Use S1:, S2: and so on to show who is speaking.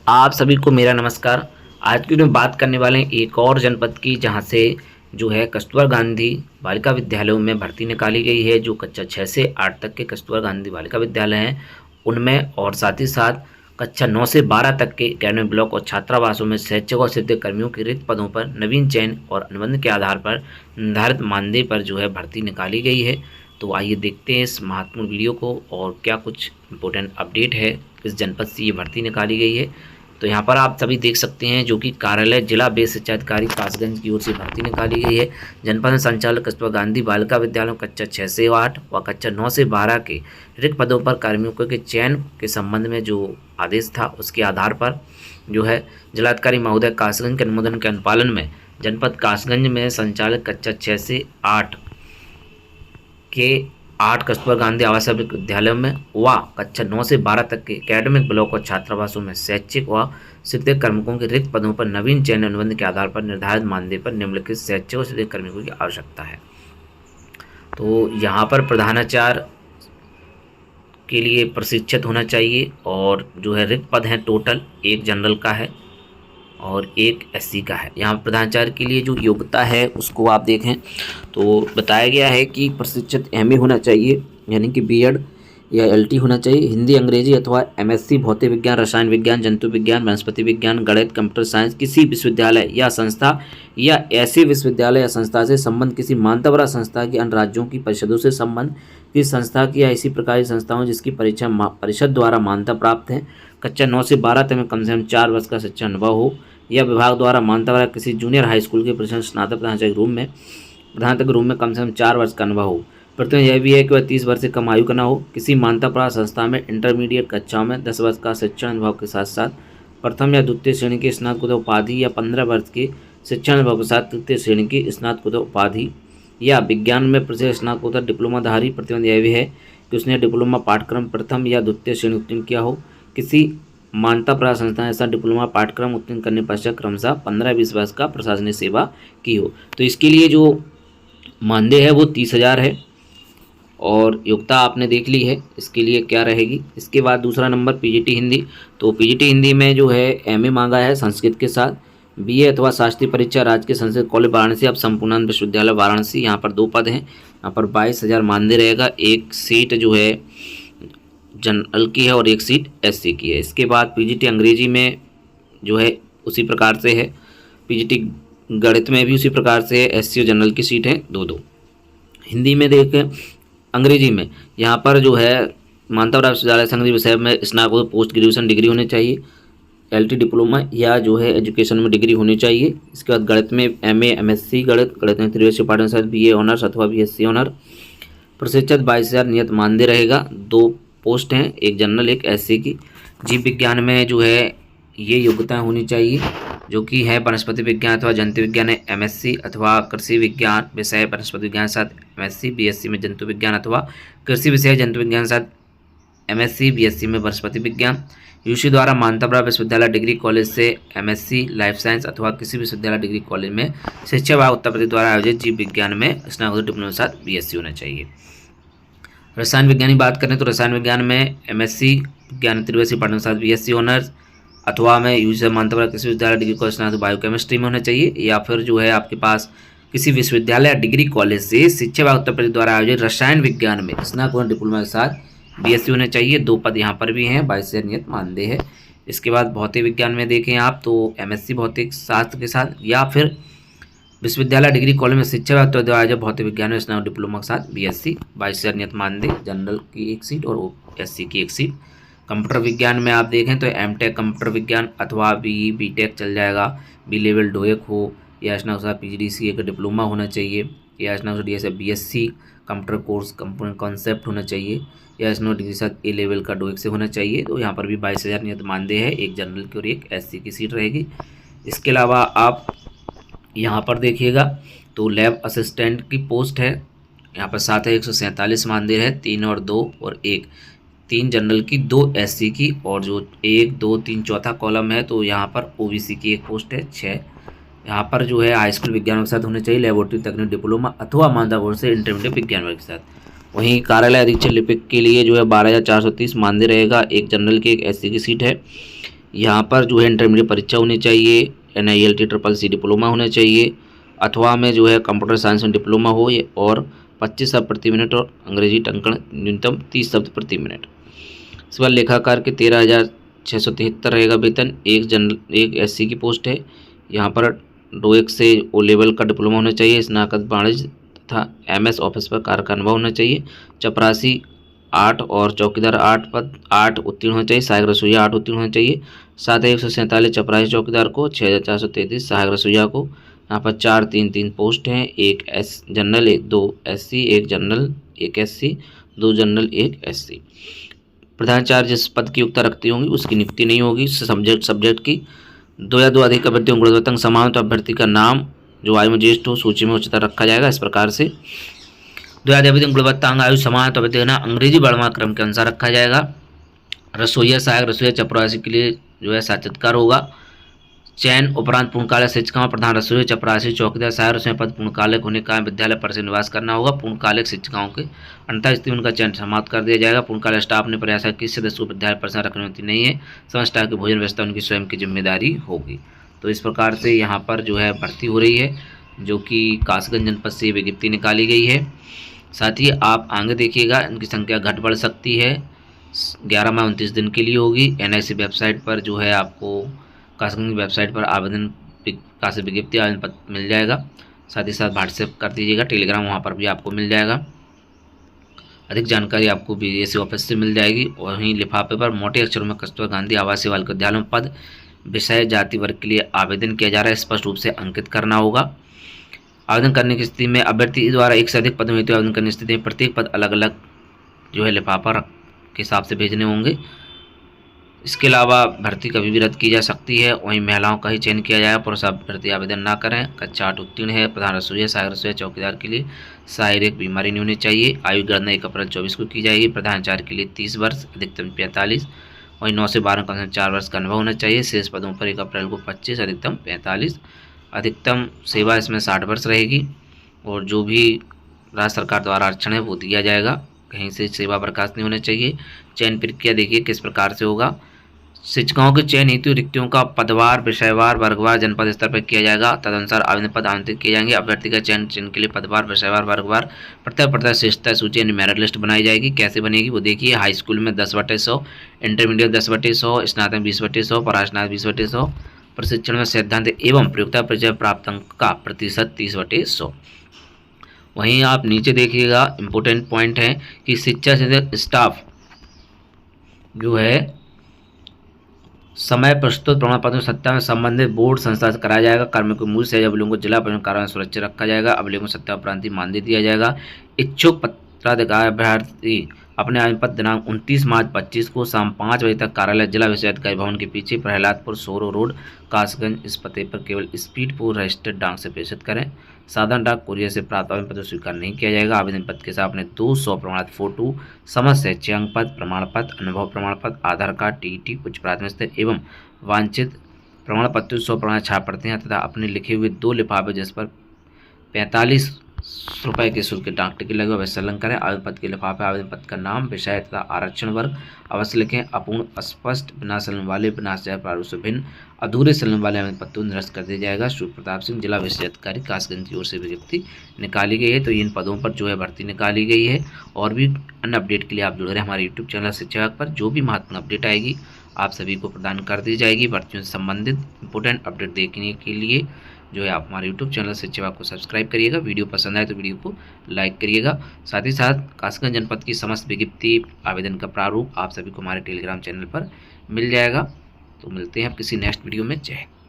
S1: आप सभी को मेरा नमस्कार। आज की वीडियो में बात करने वाले हैं एक और जनपद की, जहां से जो है कस्तूरबा गांधी बालिका विद्यालयों में भर्ती निकाली गई है। जो कक्षा 6 से 8 तक के कस्तूरबा गांधी बालिका विद्यालय हैं उनमें, और साथ ही साथ कक्षा 9 से 12 तक के अकेडमिक ब्लॉक और छात्रावासों में शैक्षिक और शिक्षक कर्मियों के रिक्त पदों पर नवीन चयन और अनुबंध के आधार पर निर्धारित मानदेय पर जो है भर्ती निकाली गई है। तो आइए देखते हैं इस महत्वपूर्ण वीडियो को और क्या कुछ इंपॉर्टेंट अपडेट है, किस जनपद से ये भर्ती निकाली गई है। तो यहाँ पर आप सभी देख सकते हैं जो कि कार्यालय जिला बेस शिक्षा अधिकारी कासगंज की ओर से भर्ती निकाली गई है। जनपद में संचालक कस्तूरबा गांधी बालिका विद्यालयों कक्षा 6 से 8 व कक्षा 9 से 12 के रिक्त पदों पर कार्मिकों के चयन के संबंध में जो आदेश था उसके आधार पर जो है जिलाधिकारी महोदय कासगंज के अनुमोदन के अनुपालन में जनपद कासगंज में संचालक कक्षा 6 से 8 के 8 कस्तूरबा गांधी आवासीय विद्यालयों में व कक्षा 9 से 12 तक के एकेडमिक ब्लॉक और छात्रावासों में शैक्षिक व शिक्षक कार्मिकों के रिक्त पदों पर नवीन चयन अनुबंध के आधार पर निर्धारित मानदेय पर निम्नलिखित शैक्षिक और शिक्षक कार्मिकों की आवश्यकता है। तो यहाँ पर प्रधानाचार्य के लिए प्रशिक्षित होना चाहिए और जो है रिक्त पद हैं टोटल एक जनरल का है और एक एससी का है। यहाँ प्रधानाचार्य के लिए जो योग्यता है उसको आप देखें तो बताया गया है कि प्रशिक्षित एमए होना चाहिए, यानी कि बीएड या एलटी होना चाहिए, हिंदी अंग्रेजी अथवा एमएससी भौतिक विज्ञान, रसायन विज्ञान, जंतु विज्ञान, वनस्पति विज्ञान, गणित, कंप्यूटर साइंस किसी विश्वविद्यालय या संस्था या ऐसे विश्वविद्यालय या संस्था से संबंध किसी मान्यता संस्था की अन्य राज्यों की परिषदों से संबंध किसी संस्था की या इसी प्रकार की संस्थाओं जिसकी परीक्षा परिषद द्वारा मान्यता प्राप्त है। कक्षा 9 से 12 तक में कम से कम 4 वर्ष का शिक्षा अनुभव हो या विभाग द्वारा मान्यता वाला किसी जूनियर हाई स्कूल के प्रशिक्षण स्नातक प्रधानाचार्य के रूप में कम से कम 4 वर्ष का अनुभव हो। प्रथम यह भी है कि वह 30 वर्ष से कम आयु का न हो। किसी मान्यता प्राप्त संस्था में इंटरमीडिएट कक्षाओं में 10 वर्ष का शिक्षण अनुभव के साथ साथ प्रथम या द्वितीय श्रेणी की स्नातकोत्तर उपाधि या 15 वर्ष के शिक्षण अनुभव के साथ तृतीय श्रेणी की स्नातकोत्तर उपाधि या विज्ञान में प्रसिद्ध स्नातकोत्तर डिप्लोमाधारी। प्रतिबंध यह भी है कि उसने डिप्लोमा पाठ्यक्रम प्रथम या द्वितीय श्रेणी उत्तीर्ण किया हो। किसी मान्यता प्राप्त संस्था ऐसा डिप्लोमा पाठ्यक्रम उत्तीर्ण करने पश्चात क्रमशः 15-20 वर्ष का प्रशासनिक सेवा की हो। तो इसके लिए जो मानदेय है वो 30,000 है और योग्यता आपने देख ली है इसके लिए क्या रहेगी। इसके बाद दूसरा नंबर पीजीटी हिंदी। तो पीजीटी हिंदी में जो है एमए मांगा है संस्कृत के साथ, बीए अथवा शास्त्रीय परीक्षा राजकीय संस्कृत कॉलेज वाराणसी, अब संपूर्णानंद विश्वविद्यालय वाराणसी। यहाँ पर 2 पद हैं, यहाँ पर 22,000 मानदेय रहेगा। एक सीट जो है जनरल की है और एक सीट एससी की है। इसके बाद पीजीटी अंग्रेजी में जो है उसी प्रकार से है, पीजीटी गणित में भी उसी प्रकार से है, एससी और जनरल की सीट है 2-2। हिंदी में देखें अंग्रेजी में यहाँ पर जो है मान्यता प्राप्त विश्वविद्यालय संघ विषय में स्नातक पोस्ट ग्रेजुएशन डिग्री होनी चाहिए, एलटी डिप्लोमा या जो है एजुकेशन में डिग्री होनी चाहिए। इसके बाद गणित में एमए एमएससी गणित में 3 पाठन साथ बीए ऑनर्स अथवा बीएससी ऑनर। प्रशिक्षित 22,000 नियत मानदेय रहेगा। 2 पोस्ट हैं, एक जनरल एक एससी की। जीव विज्ञान में जो है ये योग्यता होनी चाहिए जो कि है वनस्पति विज्ञान अथवा जंतु विज्ञान है एमएससी अथवा कृषि विज्ञान विषय वनस्पति विज्ञान साथ एमएससी, बीएससी में जंतु विज्ञान अथवा कृषि विषय जंतु विज्ञान साथ एमएससी, बीएससी में वनस्पति विज्ञान। यूसी द्वारा मान्यता प्राप्त विश्वविद्यालय डिग्री कॉलेज से एमएससी लाइफ साइंस अथवा किसी विश्वविद्यालय डिग्री कॉलेज में शिक्षा विभाग उत्तर प्रदेश द्वारा आयोजित जीव विज्ञान में स्नातकोत्तर डिप्लोमा के साथ बीएससी होना चाहिए। रसायन विज्ञान की बात करें तो रसायन विज्ञान में एमएससी विज्ञान 3 पाठन साथ बीएससी ऑनर्स अथवा में यूजी मान्यता प्राप्त किसी विश्वविद्यालय डिग्री कॉलेज स्नातक बायोकेमिस्ट्री में होना चाहिए, या फिर जो है आपके पास किसी विश्वविद्यालय डिग्री कॉलेज से शिक्षा विभाग उत्तर प्रदेश द्वारा आयोजित रसायन विज्ञान में स्नातकोत्तर डिप्लोमा के साथ बीएससी होना चाहिए। 2 पद यहाँ पर भी हैं, 22,000 नियत मानदेय है। इसके बाद भौतिक विज्ञान में देखें आप तो एमएससी भौतिक शास्त्र के साथ या फिर विश्वविद्यालय डिग्री कॉलेज में शिक्षा विभाग द्वारा आयोजित भौतिक विज्ञान में स्नातक डिप्लोमा के साथ बीएससी, 22,000 नियत मानदेय, जनरल की एक सीट और एससी की एक सीट। कंप्यूटर विज्ञान में आप देखें तो एमटेक कंप्यूटर विज्ञान अथवा बीटेक चल जाएगा, बी लेवल डोएक हो या स्नातक पीजीडीसीए का डिप्लोमा होना चाहिए, या स्नातक जैसे BSc computer course component concept होना चाहिए, या स्नातक डिग्री साथ ए लेवल का डोएक से होना चाहिए। तो यहाँ पर भी 22,000 नियत मानदेय है, एक जनरल की और एक एससी की सीट रहेगी। इसके अलावा आप यहाँ पर देखिएगा तो लैब असिस्टेंट की पोस्ट है, यहाँ पर 7,147 मानदेय है, 3 और 2 और 1, 3 जनरल की 2 एससी की, और जो 1 2 3 चौथा कॉलम है तो यहाँ पर ओबीसी की एक पोस्ट है 6। यहाँ पर जो है हाई स्कूल विज्ञान के साथ होना चाहिए, लेबोरेटरी तकनीक डिप्लोमा अथवा मान्यता बोर्ड से इंटरमीडिएट विज्ञान वर्ग के साथ। वहीं कार्यालय अधीक्षक लिपिक के लिए जो है 12,430 मानदेय रहेगा, एक जनरल की एक एससी की सीट है। यहाँ पर जो है इंटरमीडिएट परीक्षा होनी चाहिए, NILT CCC डिप्लोमा होना चाहिए, अथवा में जो है कंप्यूटर साइंस में डिप्लोमा हो और 25 शब्द प्रति मिनट और अंग्रेजी टंकण न्यूनतम 30 शब्द प्रति मिनट। इस बार लेखाकार के 13,673 रहेगा वेतन। एक SC की पोस्ट है। यहाँ पर 2 से O लेवल का डिप्लोमा होना चाहिए, स्नातक वाणिज्य तथा MS ऑफिस पर कार्य का अनुभव होना चाहिए। चपरासी 8 और चौकीदार 8 पद 8 उत्तीर्ण होना चाहिए। सहायक रसोईया 8 उत्तीर्ण होना चाहिए। 7,147 चपरासी चौकीदार को, 6,433 सहायक रसोईया को। यहाँ पर 4-3-3 पोस्ट हैं, 1 general 2 SC, 1 general 1 SC, 2 general 1 SC। प्रधानाचार्य जिस पद की योग्यता रखती होंगी उसकी नियुक्ति नहीं होगी सब्जेक्ट की। 2 या 2 अधिक अभ्यर्थियों गुणवत्ता समान तो अभ्यर्थी का नाम जो आयु में ज्येष्ठ हो सूची में उच्चतर रखा जाएगा। इस प्रकार से 2 या अधिक गुणवत्ता अंग आयु समान तो अभ्यर्थी का नाम अंग्रेजी वर्णमाला क्रम के अनुसार रखा जाएगा। रसोईया सहायक रसोईया चपरासी के लिए जो है साक्षात्कार होगा। चयन उपरांत पूर्णकालिक शिक्षिका प्रधान रसोई चपरासी चौकीदार सहायक रसोई पद पूर्णकालिक होने का विद्यालय पर से निवास करना होगा। पूर्णकालिक शिक्षिकाओं के अन्यथा स्थिति में उनका चयन समाप्त कर दिया जाएगा। पूर्णकालिक स्टाफ ने प्रयास किसी सदस्य को विद्यालय पर रखने होती नहीं है। समस्त स्टाफ की भोजन व्यवस्था उनकी स्वयं की जिम्मेदारी होगी। तो इस प्रकार से यहाँ पर जो है भर्ती हो रही है, जो कि कासगंज जनपद से विज्ञप्ति निकाली गई है। साथ ही आप आगे देखिएगा, इनकी संख्या घट बढ़ सकती है। 11 माह 29 दिन के लिए होगी। NIC वेबसाइट पर जो है आपको कासगंज वेबसाइट पर आवेदन काशी विज्ञप्ति आवेदन पत्र मिल जाएगा। साथ ही साथ व्हाट्सएप कर दीजिएगा, टेलीग्राम वहाँ पर भी आपको मिल जाएगा। अधिक जानकारी आपको BSc ऑफिस से मिल जाएगी। वहीं लिफाफे पर मोटे अक्षरों में कस्तूरबा गांधी आवासीय बालिका विद्यालय में पद विषय जाति वर्ग के लिए आवेदन किया जा रहा है, स्पष्ट रूप से अंकित करना होगा। आवेदन करने की स्थिति में अभ्यर्थी द्वारा 1 से अधिक पदों हेतु आवेदन करने की स्थिति में प्रत्येक पद अलग अलग जो है लिफाफा के हिसाब से भेजने होंगे। इसके अलावा भर्ती कभी भी रद्द की जा सकती है। वहीं महिलाओं का ही चयन किया जाएगा, पुरुष अभ्यर्थी आवेदन ना करें। कक्षा 8 उत्तीर्ण है। प्रधान रसोईया सहायक रसोईया चौकीदार के लिए शारीरिक बीमारी नहीं होनी चाहिए। आयु गणना 1 अप्रैल 24 को की जाएगी। प्रधानाचार्य के लिए 30 वर्ष अधिकतम 45। वहीं 9 से 12 कम से कम 4 वर्ष का अनुभव होना चाहिए। शेष पदों पर 1 अप्रैल को 25 अधिकतम 45। अधिकतम सेवा इसमें 60 वर्ष रहेगी। और जो भी राज्य सरकार द्वारा आरक्षण है वो दिया जाएगा, कहीं से सेवा बर्खास्त नहीं होना चाहिए। चयन प्रक्रिया देखिए किस प्रकार से होगा। शिक्षकों के चयन हेतु रिक्तियों का पदवार, विषयवार, वर्गवार, जनपद स्तर पर किया जाएगा। तदनुसार आवेदन पद आवंटित किए जाएंगे। अभ्यर्थी का चयन के लिए पदवार, विषयवार, वर्गवार प्रत्येक श्रेष्ठता सूची यानी मेरिट लिस्ट बनाई जाएगी। कैसे बनेगी वो देखिए। हाई स्कूल में 10/100, इंटरमीडिएट 10/100, स्नातक 20/100, परास्नातक 20/100, प्रशिक्षण में सिद्धांत एवं प्रयोक्ता परिचय प्राप्त अंक का प्रतिशत 30/100। वहीं आप नीचे देखिएगा, इम्पोर्टेंट पॉइंट है कि शिक्षा से स्टाफ जो है समय प्रस्तुत प्रमाण पत्र सत्ता में संबंधित बोर्ड संस्था से कराया जाएगा। कार्मिकों मूल से अभिलेखों को जिला परिवहन कार्यालय में सुरक्षित रखा जाएगा। अभिलेखों सत्ता उपरांत मानदेय दिया जाएगा। इच्छुक पत्राधिकारी अभ्यर्थी अपने आवेदन पत्र दिनांक 29 मार्च 25 को शाम 5 बजे तक कार्यालय जिला विशेषाधिकारी भवन के पीछे प्रहलादपुर सोरो रोड कासगंज इस पते पर केवल स्पीड पोस्ट रजिस्टर्ड डाक से प्रेषित करें। साधारण डाक कुरियर से प्राप्त आवेदन पत्र स्वीकार नहीं किया जाएगा। आवेदन पत्र के साथ अपने 200 प्रमाणित फोटो, समस्त शैक्षिक अंक पत्र, प्रमाण पत्र, अनुभव प्रमाण पत्र, आधार कार्ड, TET उच्च प्राथमिक स्तर एवं वांछित प्रमाण पत्र 100 प्रमाण छाप पड़ते हैं तथा अपने लिखे हुए 2 लिफाफे जिस पर 45 रुपये के शुल्क डाक टिकट लगे वह संलग्न करें। आवेदन पत्र के लिफाफे आवेदन पत्र का नाम, विषय तथा आरक्षण वर्ग अवश्य लिखें। अपूर्ण, अस्पष्ट, बिना संलग्न वाले, विनाशजनक प्रारूप से भिन्न, अधूरे संलग्न वाले आवेदन पत्र को निरस्त कर दिया जाएगा। सूर्य प्रताप सिंह, जिला विशेषाधिकारी कासगंज की ओर से विज्ञप्ति निकाली गई है। तो इन पदों पर जो है भर्ती निकाली गई है। और भी अन्य अपडेट के लिए आप जुड़े रहे हमारे YouTube चैनल शिक्षा पर। जो भी महत्वपूर्ण अपडेट आएगी आप सभी को प्रदान कर दी जाएगी। भर्तियों से संबंधित इंपोर्टेंट अपडेट देखने के लिए जो है आप हमारे YouTube चैनल शिक्षा को सब्सक्राइब करिएगा। वीडियो पसंद आए तो वीडियो को लाइक करिएगा। साथ ही साथ कासगंज जनपद की समस्त विज्ञप्ति, आवेदन का प्रारूप आप सभी को हमारे टेलीग्राम चैनल पर मिल जाएगा। तो मिलते हैं किसी नेक्स्ट वीडियो में। जय हिंद।